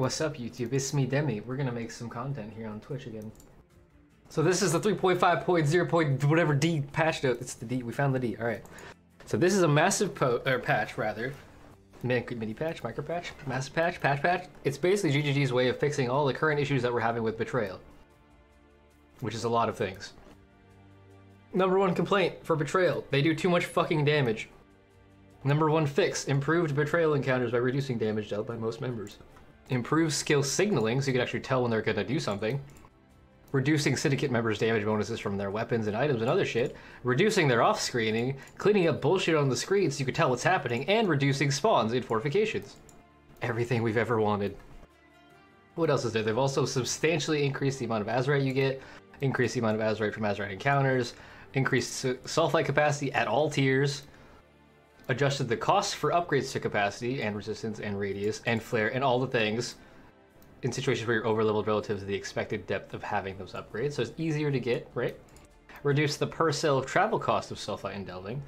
What's up, YouTube? It's me, Demi. We're gonna make some content here on Twitch again. So this is the 3.5.0. Whatever D patch note. It's the D. We found the D. All right. So this is a massive patch, rather. Mini patch, micro patch, massive patch, patch. It's basically GGG's way of fixing all the current issues that we're having with Betrayal, which is a lot of things. Number one complaint for Betrayal: they do too much fucking damage. Number one fix: improved Betrayal encounters by reducing damage dealt by most members. Improved skill signaling, so you can actually tell when they're gonna do something. Reducing Syndicate members' damage bonuses from their weapons and items and other shit. Reducing their off-screening, cleaning up bullshit on the screen so you can tell what's happening, and reducing spawns in fortifications. Everything we've ever wanted. What else is there? They've also substantially increased the amount of Azerite you get, increased the amount of Azerite from Azerite encounters, increased sulfite capacity at all tiers, adjusted the costs for upgrades to capacity and resistance and radius and flare and all the things in situations where you're overleveled relative to the expected depth of having those upgrades, so it's easier to get, right? Reduce the per cell travel cost of sulfite and delving,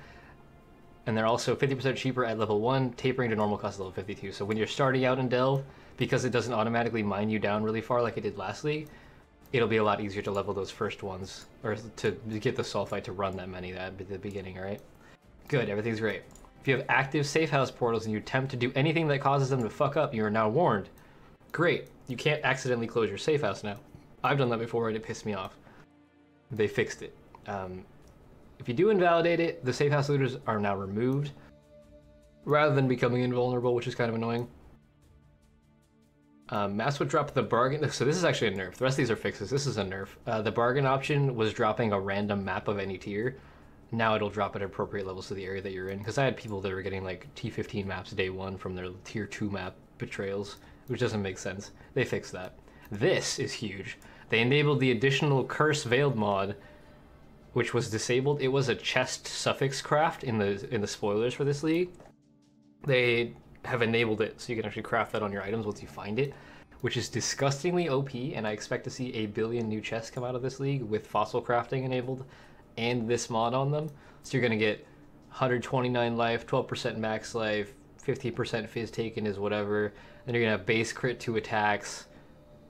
and they're also 50% cheaper at level 1, tapering to normal cost at level 52. So when you're starting out in delve, because it doesn't automatically mine you down really far like it did last league, it'll be a lot easier to level those first ones, or to get the sulfite to run that many at the beginning, alright? Good, everything's great. If you have active safe house portals and you attempt to do anything that causes them to fuck up, you are now warned. Great, you can't accidentally close your safe house now. I've done that before and it pissed me off. They fixed it. If you do invalidate it, the safe house looters are now removed, rather than becoming invulnerable, which is kind of annoying. Mass would drop the bargain, so this is actually a nerf. The rest of these are fixes, this is a nerf. The bargain option was dropping a random map of any tier. Now it'll drop at appropriate levels to the area that you're in, because I had people that were getting like T15 maps day 1 from their tier 2 map betrayals, which doesn't make sense. They fixed that. This is huge. They enabled the additional curse veiled mod, which was disabled. It was a chest suffix craft in the spoilers for this league. They have enabled it, so you can actually craft that on your items once you find it, which is disgustingly OP, and I expect to see a billion new chests come out of this league with fossil crafting enabled and this mod on them. So you're gonna get 129 life, 12% max life, 50% fizz taken is whatever, and you're gonna have base crit 2 attacks,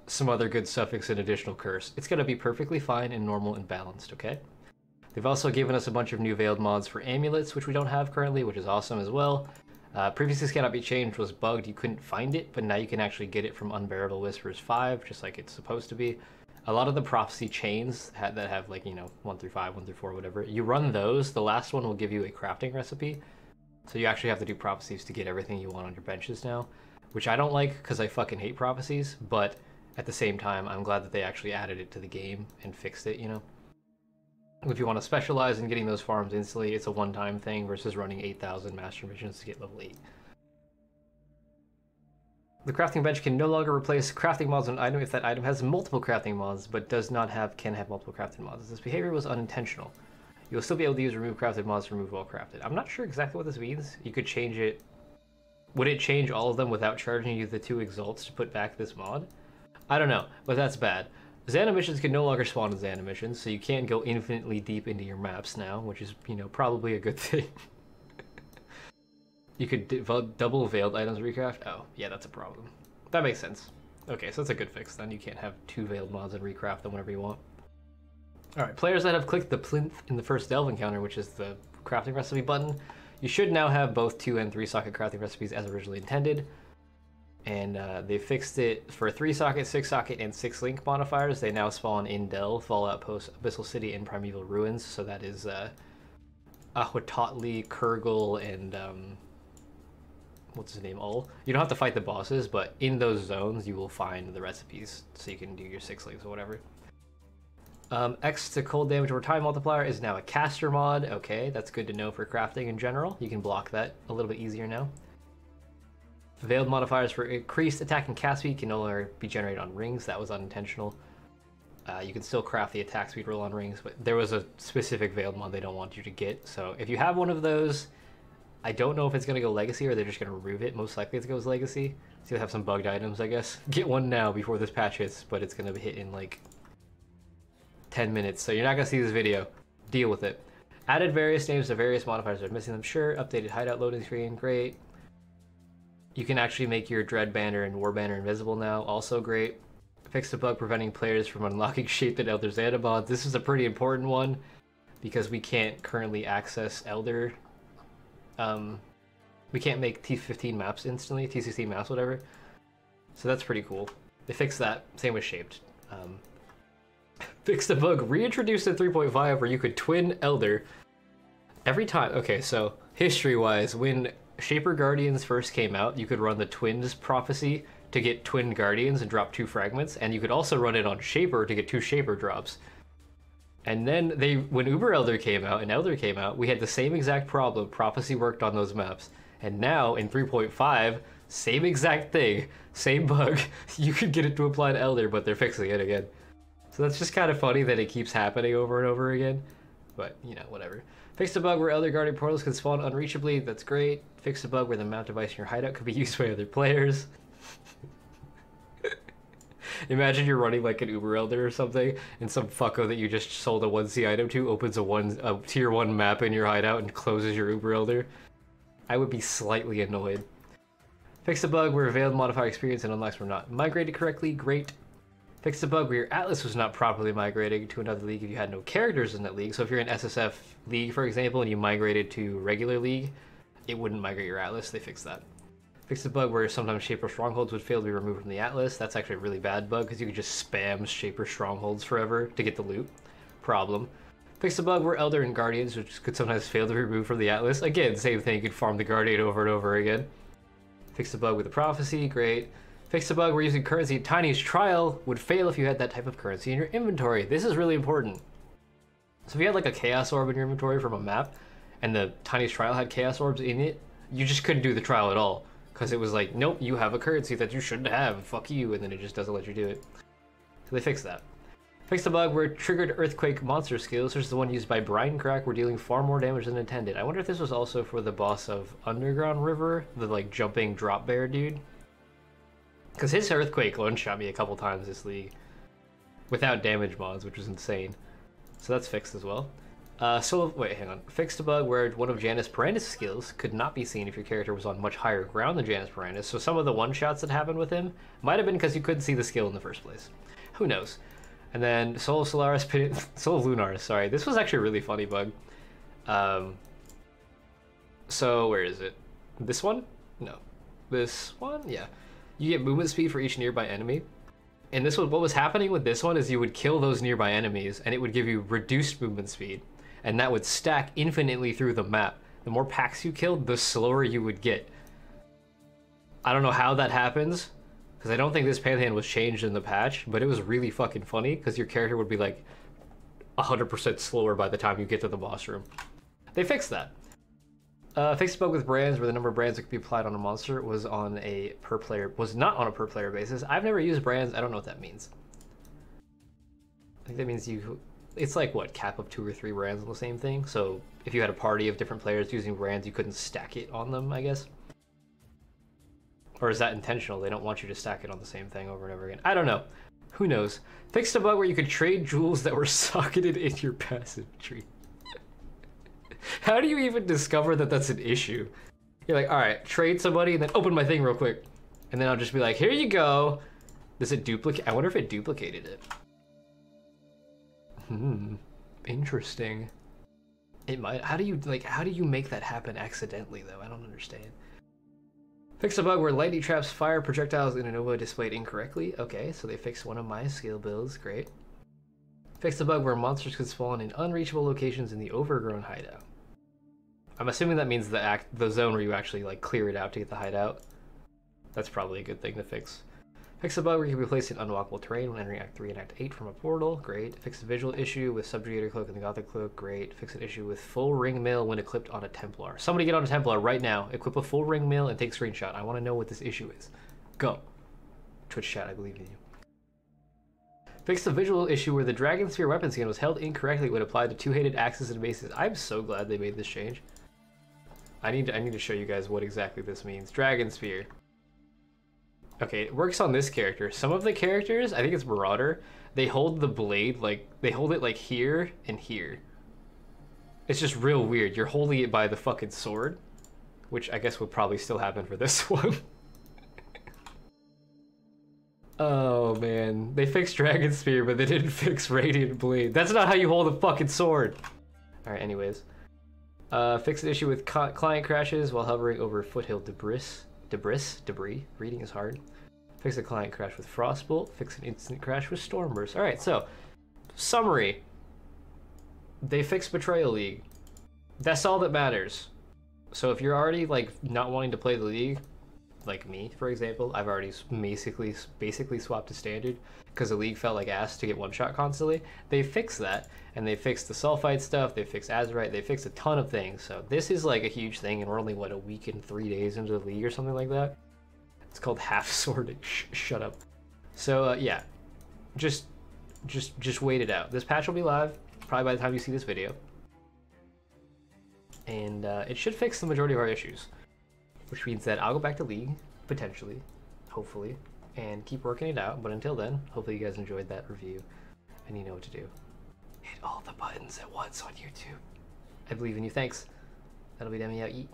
some other good suffix and additional curse. It's gonna be perfectly fine and normal and balanced, okay? They've also given us a bunch of new veiled mods for amulets, which we don't have currently, which is awesome as well. Previously this cannot be changed, was bugged, you couldn't find it, but now you can actually get it from Unbearable Whispers 5, just like it's supposed to be. A lot of the prophecy chains that have, like, you know, 1 through 5, 1 through 4, whatever, you run those, the last one will give you a crafting recipe. So you actually have to do prophecies to get everything you want on your benches now, which I don't like because I fucking hate prophecies, but at the same time, I'm glad that they actually added it to the game and fixed it, you know? If you want to specialize in getting those farms instantly, it's a one-time thing versus running 8,000 master missions to get level 8. The crafting bench can no longer replace crafting mods on an item if that item has multiple crafting mods, but can have multiple crafting mods. This behavior was unintentional. You will still be able to use remove crafted mods to remove all crafted. I'm not sure exactly what this means. You could change it. Would it change all of them without charging you the 2 exalts to put back this mod? I don't know, but that's bad. Xana missions can no longer spawn in Xana missions, so you can't go infinitely deep into your maps now, which is, you know, probably a good thing. You could double veiled items recraft? Oh, yeah, that's a problem. That makes sense. Okay, so that's a good fix then. You can't have 2 veiled mods and recraft them whenever you want. Alright, players that have clicked the plinth in the first delve encounter, which is the crafting recipe button, you should now have both 2 and 3 socket crafting recipes as originally intended. And they fixed it for 3 socket, 6 socket, and 6 link modifiers. They now spawn in Delve, Fallout Post, Abyssal City, and Primeval Ruins. So that is Ahwatotli, Kurgle, and what's his name, Ul. You don't have to fight the bosses, but in those zones you will find the recipes, so you can do your 6 links or whatever. X to cold damage over time multiplier is now a caster mod. Okay, that's good to know for crafting in general. You can block that a little bit easier now. Veiled modifiers for increased attack and cast speed can no longer be generated on rings. That was unintentional. You can still craft the attack speed roll on rings, but there was a specific veiled mod they don't want you to get. So if you have one of those, I don't know if it's going to go legacy or they're just going to remove it. Most likely it goes legacy. So you'll have some bugged items, I guess. Get one now before this patch hits, but it's going to hit in like 10 minutes. So you're not going to see this video. Deal with it. Added various names to various modifiers that are missing them. Sure. Updated hideout loading screen. Great. You can actually make your Dread Banner and War Banner invisible now, also great. Fixed a bug preventing players from unlocking Shaped and Elder's Animals. This is a pretty important one because we can't currently access Elder. We can't make T15 maps instantly, T16 maps, whatever. So that's pretty cool. They fixed that, same with Shaped. Fixed a bug reintroduced in 3.5 where you could twin Elder every time. Okay, so history-wise, when Shaper Guardians first came out, you could run the Twins Prophecy to get Twin Guardians and drop 2 fragments, and you could also run it on Shaper to get 2 Shaper drops. And then when Uber Elder came out and Elder came out, we had the same exact problem. Prophecy worked on those maps. And now in 3.5, same exact thing, same bug. You could get it to apply to Elder, but they're fixing it again. So that's just kind of funny that it keeps happening over and over again. But, you know, whatever. Fixed a bug where Elder Guardian portals can spawn unreachably. That's great. Fixed a bug where the mount device in your hideout could be used by other players. Imagine you're running like an Uber Elder or something, and some fucko that you just sold a 1C item to opens a tier 1 map in your hideout and closes your Uber Elder. I would be slightly annoyed. Fixed a bug where Veiled Modifier Experience and Unlocks were not migrated correctly. Great. Fixed a bug where your Atlas was not properly migrated to another league if you had no characters in that league. So if you're in SSF League, for example, and you migrated to regular League, it wouldn't migrate your Atlas. They fixed that. Fixed a bug where sometimes Shaper Strongholds would fail to be removed from the Atlas. That's actually a really bad bug because you could just spam Shaper Strongholds forever to get the loot. Problem. Fixed a bug where Elder and Guardians, which could sometimes fail to be removed from the Atlas. Again, same thing, you could farm the Guardian over and over again. Fixed a bug with the Prophecy, great. Fixed a bug where using currency in Tiny's Trial would fail if you had that type of currency in your inventory. This is really important. So if you had like a Chaos Orb in your inventory from a map, and the Tiny's Trial had Chaos Orbs in it, you just couldn't do the trial at all. Because it was like, nope, you have a currency that you shouldn't have, fuck you, and then it just doesn't let you do it. So they fixed that. Fixed a bug where triggered Earthquake monster skills, such as the one used by Brine Crack, were dealing far more damage than intended. I wonder if this was also for the boss of Underground River, the like jumping drop bear dude. Because his Earthquake one-shot me a couple times this league without damage mods, which was insane. So that's fixed as well. Wait, hang on. Fixed a bug where one of Janus Pirandus' skills could not be seen if your character was on much higher ground than Janus Pirandus. So some of the one-shots that happened with him might have been because you couldn't see the skill in the first place. Who knows? And then Soul of Lunaris, sorry. This was actually a really funny bug. So where is it? This one? No. This one? Yeah. You get movement speed for each nearby enemy. And this one, what was happening with this one is you would kill those nearby enemies and it would give you reduced movement speed. And that would stack infinitely through the map. The more packs you killed, the slower you would get. I don't know how that happens, because I don't think this Pantheon was changed in the patch, but it was really fucking funny, because your character would be like 100% slower by the time you get to the boss room. They fixed that. Fixed a bug with brands where the number of brands that could be applied on a monster was not on a per player basis. I've never used brands, I don't know what that means. I think that means it's like, what, cap of 2 or 3 brands on the same thing? So if you had a party of different players using brands, you couldn't stack it on them, I guess? Or is that intentional? They don't want you to stack it on the same thing over and over again. I don't know. Who knows? Fixed a bug where you could trade jewels that were socketed in your passive tree. How do you even discover that that's an issue? You're like, all right, trade somebody and then open my thing real quick. And then I'll just be like, here you go. Does it duplicate? I wonder if it duplicated it. Interesting. It might. How do you make that happen accidentally though? I don't understand. Fix a bug where lightning traps fire projectiles in a Nova displayed incorrectly. Okay, so they fixed one of my skill builds. Great. Fixed a bug where monsters could spawn in unreachable locations in the overgrown hideout. I'm assuming that means the zone where you actually like clear it out to get the hideout. That's probably a good thing to fix. Fix a bug where you can be placed in unwalkable terrain when entering Act 3 and Act 8 from a portal. Great. Fix a visual issue with Subjugator Cloak and the Gothic Cloak. Great. Fix an issue with full ring mail when equipped on a Templar. Somebody get on a Templar right now. Equip a full ring mail and take a screenshot. I want to know what this issue is. Go. Twitch chat, I believe in you. Fix the visual issue where the Dragon Sphere weapon skin was held incorrectly when applied to two-handed axes and bases. I'm so glad they made this change. I need to show you guys what exactly this means. Dragon Sphere. Okay, it works on this character. Some of the characters, I think it's Marauder, they hold the blade, like, they hold it like here and here. It's just real weird. You're holding it by the fucking sword, which I guess would probably still happen for this one. Oh man, they fixed Dragon Spear, but they didn't fix Radiant Blade. That's not how you hold a fucking sword. All right, anyways. Fix an issue with client crashes while hovering over foothill debris. Reading is hard. Fix a client crash with Frostbolt. Fix an instant crash with Stormburst. All right, so summary. They fixed Betrayal League. That's all that matters. So if you're already like not wanting to play the league, like me, for example, I've already basically swapped to standard because the league felt like ass to get one-shot constantly. They fixed that, and they fixed the sulfite stuff, they fixed Azurite, they fixed a ton of things. So this is like a huge thing, and we're only, what, a week and 3 days into the league or something like that? It's called half-sorted. Shut up. So yeah, just wait it out. This patch will be live probably by the time you see this video. And it should fix the majority of our issues. Which means that I'll go back to League, potentially, hopefully, and keep working it out. But until then, hopefully you guys enjoyed that review, and you know what to do. Hit all the buttons at once on YouTube. I believe in you. Thanks. That'll be Demi out. Eat.